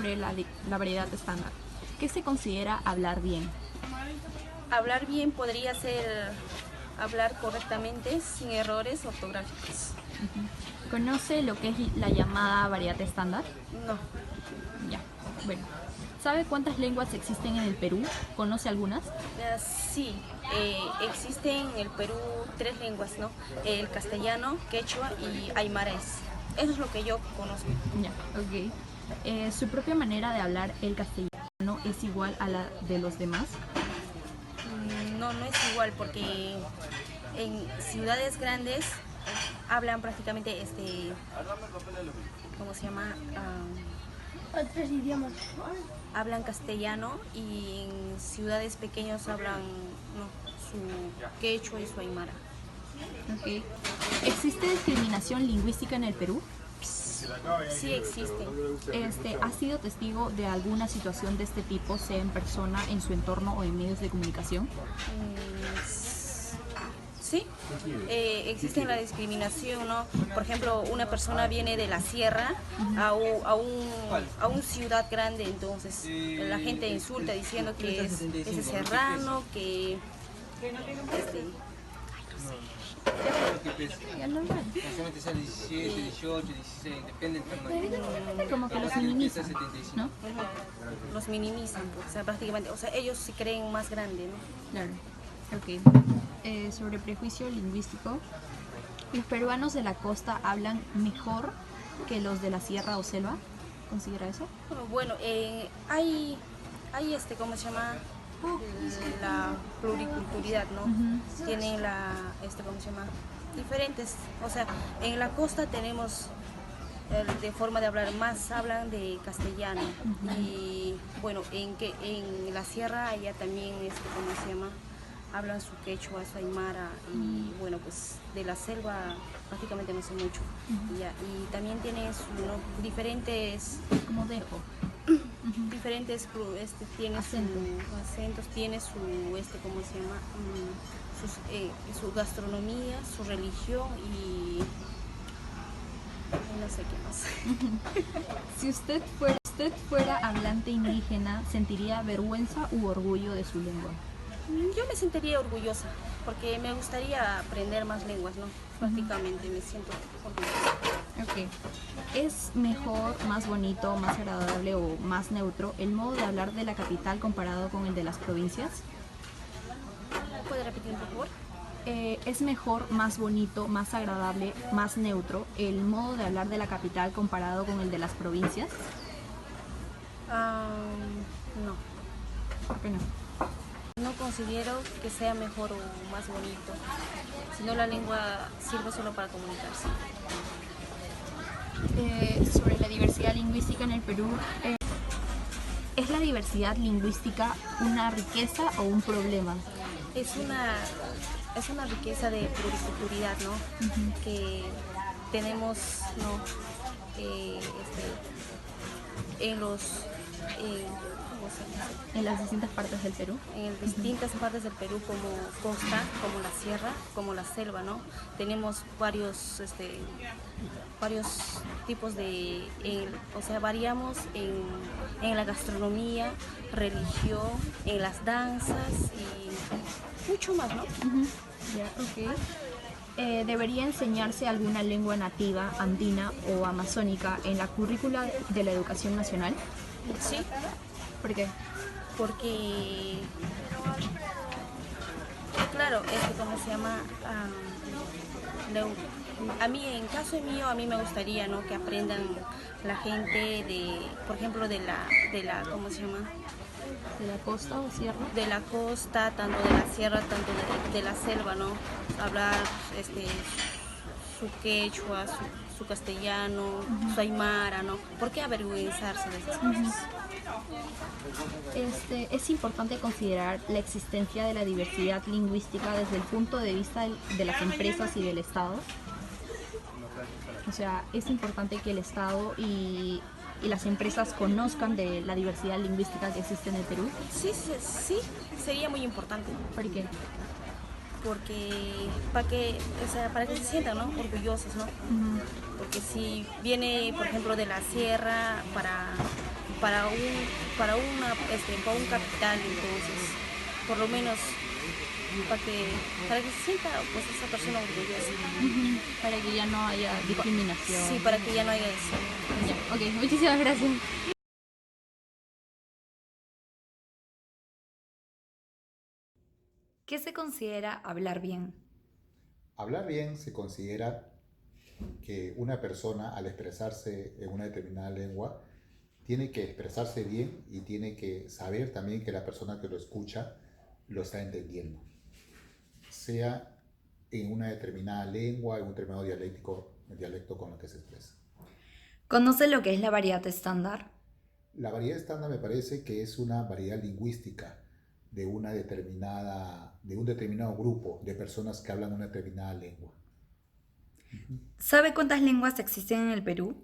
sobre la variedad estándar. ¿Qué se considera hablar bien? Hablar bien podría ser hablar correctamente sin errores ortográficos. ¿Conoce lo que es la llamada variedad estándar? No. Ya, bueno. ¿Sabe cuántas lenguas existen en el Perú? ¿Conoce algunas? Sí, existen en el Perú 3 lenguas, ¿no? El castellano, quechua y aymaraes. Eso es lo que yo conozco. Ya, ok. ¿Su propia manera de hablar el castellano es igual a la de los demás? No, no es igual porque en ciudades grandes hablan prácticamente ¿cómo se llama? Otros idiomas. Hablan castellano y en ciudades pequeñas hablan su quechua y su aymara. Ok. ¿Existe discriminación lingüística en el Perú? Sí existe. ¿Ha sido testigo de alguna situación de este tipo, sea en persona, en su entorno o en medios de comunicación? Sí, existe la discriminación, ¿no? Por ejemplo, una persona viene de la sierra a un ciudad grande, entonces la gente insulta diciendo que es serrano, que Ya normal. Solamente sea 17, 18, 16, depende del tamaño. Como que los minimizan, ¿no? los minimizan, pues, o sea, prácticamente, o sea, ellos se creen más grandes, ¿no? Claro. Ok. Sobre prejuicio lingüístico, ¿los peruanos de la costa hablan mejor que los de la sierra o selva? ¿Considera eso? Bueno, hay ¿cómo se llama? La pluriculturalidad, ¿no? Tienen ¿cómo se llama? Diferentes, o sea, en la costa tenemos de forma de hablar más, hablan de castellano y bueno, en la sierra allá también, ¿cómo se llama? Hablan su quechua, su aymara y bueno, pues de la selva prácticamente no sé mucho. Y también tiene diferentes... Como dejo. Diferentes tiene acentos, tiene su ¿cómo se llama? Su gastronomía, su religión y no sé qué más. Si usted fuera hablante indígena, ¿sentiría vergüenza u orgullo de su lengua? Yo me sentiría orgullosa porque me gustaría aprender más lenguas, ¿no? Prácticamente me siento orgullosa. Ok. ¿Es mejor, más bonito, más agradable o más neutro el modo de hablar de la capital comparado con el de las provincias? ¿Puede repetir por favor? ¿Es mejor, más bonito, más agradable, más neutro el modo de hablar de la capital comparado con el de las provincias? No. ¿Por qué no? No considero que sea mejor o más bonito, sino la lengua sirve solo para comunicarse. Sobre la diversidad lingüística en el Perú, ¿es la diversidad lingüística una riqueza o un problema? Es una riqueza de pluriculturalidad, ¿no? Que tenemos, ¿no? En los... ¿cómo se dice? En las distintas partes del Perú. En distintas partes del Perú, como costa, como la sierra, como la selva, ¿no? Tenemos varios tipos de, o sea, variamos en la gastronomía, religión, en las danzas y mucho más, ¿no? Ya, ok. ¿Debería enseñarse alguna lengua nativa, andina o amazónica en la currícula de la educación nacional? Sí. ¿Por qué? Porque, claro, ¿cómo se llama? A mí, en caso mío, a mí me gustaría, ¿no? Que aprendan la gente por ejemplo, de la, ¿cómo se llama? ¿De la costa o sierra? De la costa, tanto de la sierra, tanto de la selva, ¿no? Hablar su quechua, su castellano, su aymara, ¿no? ¿Por qué avergüenzarse de esas cosas? Es importante considerar la existencia de la diversidad lingüística desde el punto de vista de las empresas y del Estado. O sea, es importante que el Estado y las empresas conozcan de la diversidad lingüística que existe en el Perú. Sí, sería muy importante. ¿Por qué? porque para que se sientan, ¿no? Orgullosos, ¿no? Porque si viene, por ejemplo, de la sierra para un capital, entonces, por lo menos para que se sienta pues esa persona orgullosa. Para que ya no haya discriminación. Sí, para que ya no haya eso. Ya, ok, muchísimas gracias. ¿Qué se considera hablar bien? Hablar bien se considera que una persona al expresarse en una determinada lengua tiene que expresarse bien y tiene que saber también que la persona que lo escucha lo está entendiendo, sea en una determinada lengua, en un determinado dialecto con el que se expresa. ¿Conoce lo que es la variedad estándar? La variedad estándar me parece que es una variedad lingüística de un determinado grupo de personas que hablan una determinada lengua. ¿Sabe cuántas lenguas existen en el Perú?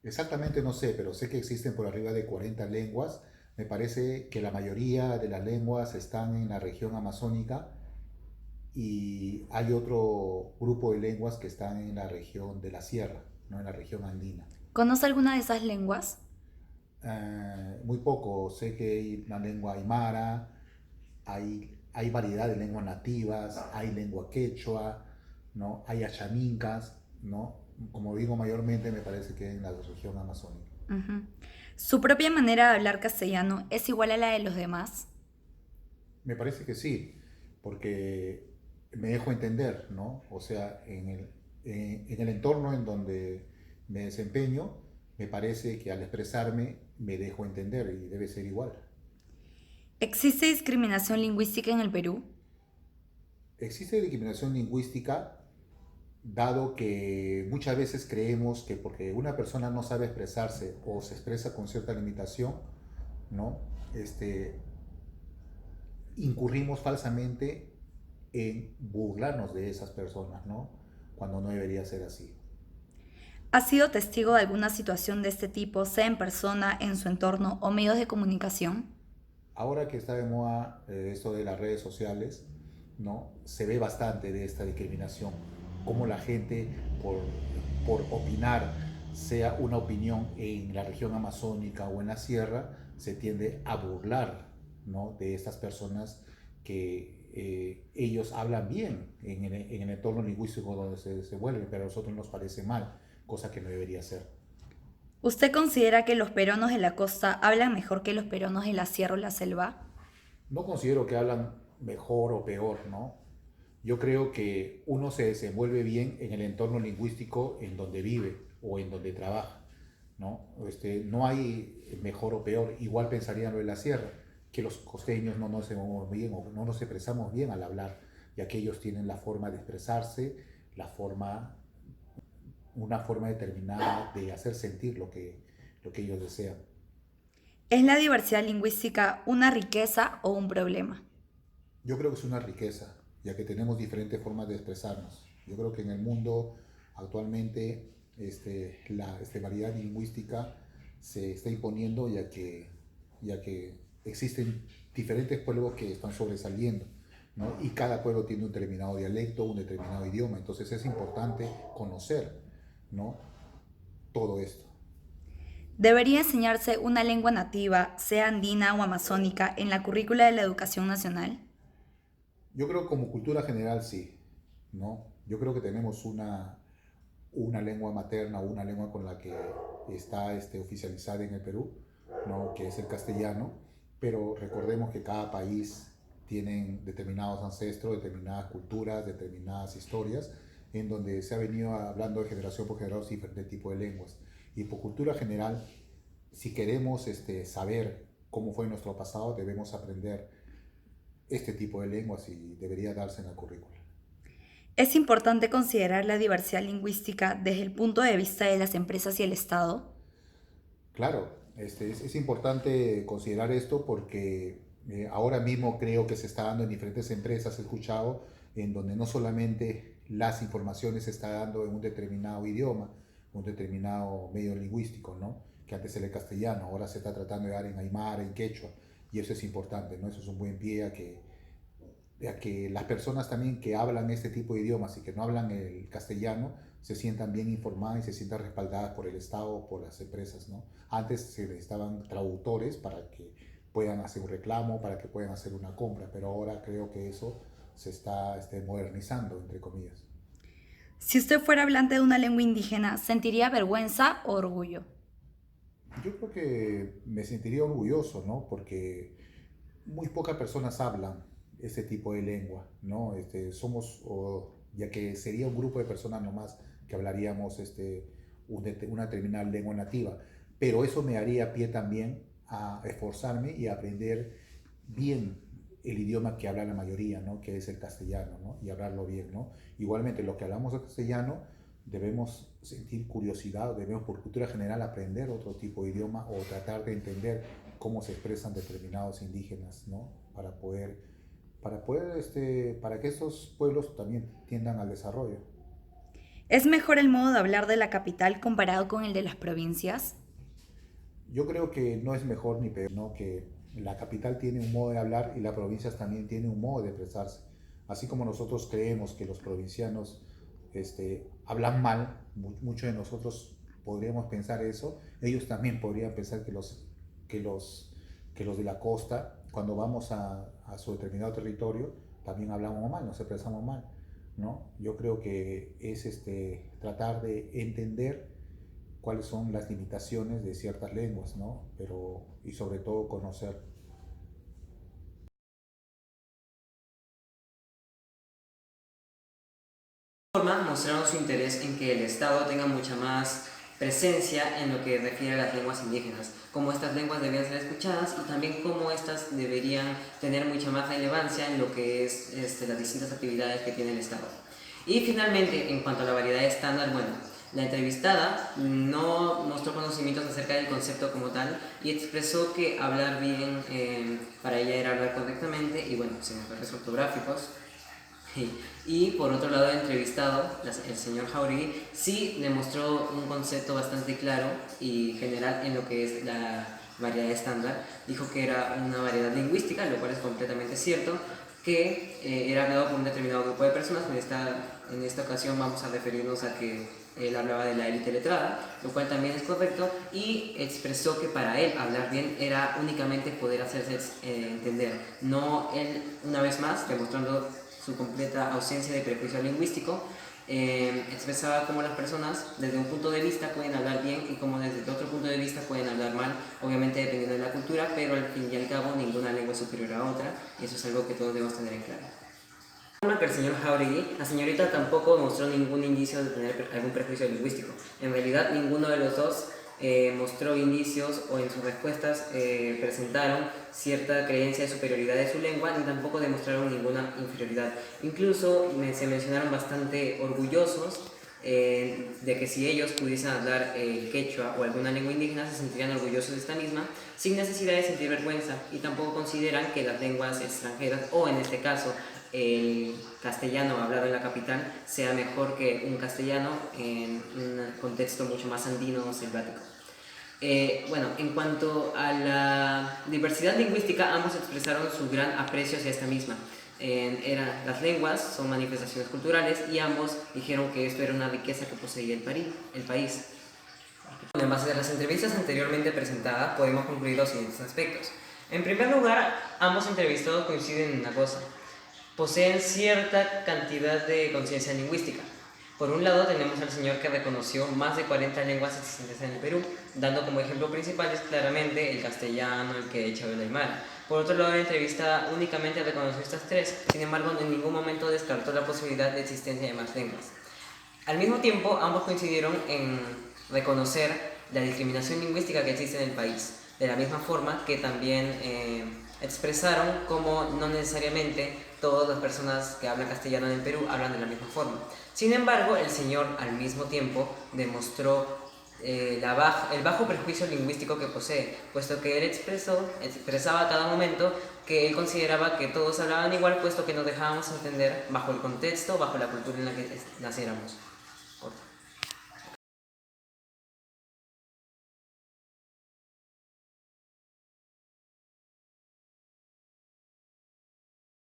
Exactamente no sé, pero sé que existen por arriba de 40 lenguas. Me parece que la mayoría de las lenguas están en la región amazónica y hay otro grupo de lenguas que están en la región de la sierra, ¿no? En la región andina. ¿Conoce alguna de esas lenguas? Muy poco, sé que hay una lengua aymara, hay variedad de lenguas nativas, hay lengua quechua, ¿no? Hay achamincas, ¿no? Como digo, mayormente me parece que en la región amazónica. Ujú. ¿Su propia manera de hablar castellano es igual a la de los demás? Me parece que sí, porque me dejo entender, ¿no? O sea, en el entorno en donde me desempeño, me parece que al expresarme me dejo entender y debe ser igual. ¿Existe discriminación lingüística en el Perú? Existe discriminación lingüística, dado que muchas veces creemos que porque una persona no sabe expresarse o se expresa con cierta limitación, ¿no? Incurrimos falsamente en burlarnos de esas personas, ¿no? Cuando no debería ser así. ¿Ha sido testigo de alguna situación de este tipo, sea en persona, en su entorno o medios de comunicación? Ahora que está de moda esto de las redes sociales, ¿no? Se ve bastante de esta discriminación, cómo la gente por opinar, sea una opinión en la región amazónica o en la sierra, se tiende a burlar, ¿no? De estas personas que ellos hablan bien en el entorno lingüístico donde se desenvuelven, pero a nosotros nos parece mal, cosa que no debería ser. ¿Usted considera que los peruanos de la costa hablan mejor que los peruanos de la sierra o la selva? No considero que hablan mejor o peor, ¿no? Yo creo que uno se desenvuelve bien en el entorno lingüístico en donde vive o en donde trabaja, ¿no? No hay mejor o peor. Igual pensarían lo de la sierra, que los costeños no nos expresamos bien o no nos expresamos bien al hablar, ya que ellos tienen la forma de expresarse, una forma determinada de hacer sentir lo que ellos desean. ¿Es la diversidad lingüística una riqueza o un problema? Yo creo que es una riqueza, ya que tenemos diferentes formas de expresarnos. Yo creo que en el mundo actualmente la variedad lingüística se está imponiendo, ya que existen diferentes pueblos que están sobresaliendo, ¿no? Y cada pueblo tiene un determinado dialecto, un determinado idioma. Entonces es importante conocer, ¿no? Todo esto. ¿Debería enseñarse una lengua nativa, sea andina o amazónica, en la currícula de la educación nacional? Yo creo que como cultura general sí, ¿no? Yo creo que tenemos una lengua materna o una lengua con la que está oficializada en el Perú, ¿no? Que es el castellano, pero recordemos que cada país tiene determinados ancestros, determinadas culturas, determinadas historias, en donde se ha venido hablando de generación por generación diferentes tipos de lenguas. Y por cultura general, si queremos saber cómo fue nuestro pasado, debemos aprender este tipo de lenguas y debería darse en la currícula. ¿Es importante considerar la diversidad lingüística desde el punto de vista de las empresas y el Estado? Claro, es importante considerar esto porque ahora mismo creo que se está dando en diferentes empresas, he escuchado, en donde no solamente las informaciones se está dando en un determinado idioma, un determinado medio lingüístico, ¿no? Que antes era el castellano, ahora se está tratando de dar en aymara, en quechua, y eso es importante, ¿no? Eso es un buen pie a que a que las personas también que hablan este tipo de idiomas y que no hablan el castellano se sientan bien informadas y se sientan respaldadas por el Estado o por las empresas, ¿no? Antes se necesitaban traductores para que puedan hacer un reclamo, para que puedan hacer una compra, pero ahora creo que eso se está modernizando, entre comillas. Si usted fuera hablante de una lengua indígena, ¿sentiría vergüenza o orgullo? Yo creo que me sentiría orgulloso, ¿no? Porque muy pocas personas hablan ese tipo de lengua, ¿no? Ya que sería un grupo de personas nomás que hablaríamos una determinada lengua nativa. Pero eso me haría pie también a esforzarme y a aprender bien el idioma que habla la mayoría, ¿no? Que es el castellano, ¿no? Y hablarlo bien, ¿no? Igualmente, los que hablamos el castellano debemos sentir curiosidad, debemos por cultura general aprender otro tipo de idioma o tratar de entender cómo se expresan determinados indígenas, ¿no? Para que estos pueblos también tiendan al desarrollo. ¿Es mejor el modo de hablar de la capital comparado con el de las provincias? Yo creo que no es mejor ni peor, ¿no? Que la capital tiene un modo de hablar y las provincias también tienen un modo de expresarse. Así como nosotros creemos que los provincianos hablan mal, muchos de nosotros podríamos pensar eso, ellos también podrían pensar que los de la costa, cuando vamos a su determinado territorio, también hablamos mal, nos expresamos mal, ¿no? Yo creo que es tratar de entender cuáles son las limitaciones de ciertas lenguas, ¿no? Y sobre todo conocer. Forma mostraron su interés en que el Estado tenga mucha más presencia en lo que refiere a las lenguas indígenas, cómo estas lenguas debían ser escuchadas y también cómo estas deberían tener mucha más relevancia en lo que es las distintas actividades que tiene el Estado. Y finalmente, en cuanto a la variedad estándar, bueno, la entrevistada no mostró conocimientos acerca del concepto como tal y expresó que hablar bien para ella era hablar correctamente y bueno, sin errores ortográficos. Y por otro lado, el entrevistado, el señor Jauregui, sí demostró un concepto bastante claro y general en lo que es la variedad estándar. Dijo que era una variedad lingüística, lo cual es completamente cierto, que era hablado por un determinado grupo de personas. En esta ocasión vamos a referirnos a que él hablaba de la élite letrada, lo cual también es correcto, y expresó que para él hablar bien era únicamente poder hacerse entender. No él, una vez más, demostrando su completa ausencia de prejuicio lingüístico, expresaba cómo las personas desde un punto de vista pueden hablar bien y cómo desde otro punto de vista pueden hablar mal, obviamente dependiendo de la cultura, pero al fin y al cabo ninguna lengua es superior a otra y eso es algo que todos debemos tener en claro. Que el señor Jauregui, la señorita tampoco mostró ningún indicio de tener algún prejuicio lingüístico. En realidad ninguno de los dos mostró indicios o en sus respuestas presentaron cierta creencia de superioridad de su lengua ni tampoco demostraron ninguna inferioridad. Incluso se mencionaron bastante orgullosos de que si ellos pudiesen hablar el quechua o alguna lengua indígena se sentirían orgullosos de esta misma sin necesidad de sentir vergüenza, y tampoco consideran que las lenguas extranjeras o en este caso el castellano hablado en la capital sea mejor que un castellano en un contexto mucho más andino o selvático. Bueno, en cuanto a la diversidad lingüística, ambos expresaron su gran aprecio hacia esta misma. Las lenguas son manifestaciones culturales y ambos dijeron que esto era una riqueza que poseía el país. En base a las entrevistas anteriormente presentadas, podemos concluir los siguientes aspectos. En primer lugar, ambos entrevistados coinciden en una cosa: poseen cierta cantidad de conciencia lingüística. Por un lado tenemos al señor que reconoció más de 40 lenguas existentes en el Perú, dando como ejemplo principales claramente el castellano, el quechua y el aymara. Por otro lado, la entrevista únicamente reconoció estas tres, sin embargo en ningún momento descartó la posibilidad de existencia de más lenguas. Al mismo tiempo, ambos coincidieron en reconocer la discriminación lingüística que existe en el país, de la misma forma que también expresaron cómo no necesariamente todas las personas que hablan castellano en el Perú hablan de la misma forma. Sin embargo, el señor al mismo tiempo demostró el bajo prejuicio lingüístico que posee, puesto que él expresaba a cada momento que él consideraba que todos hablaban igual, puesto que nos dejábamos entender bajo el contexto, bajo la cultura en la que naciéramos.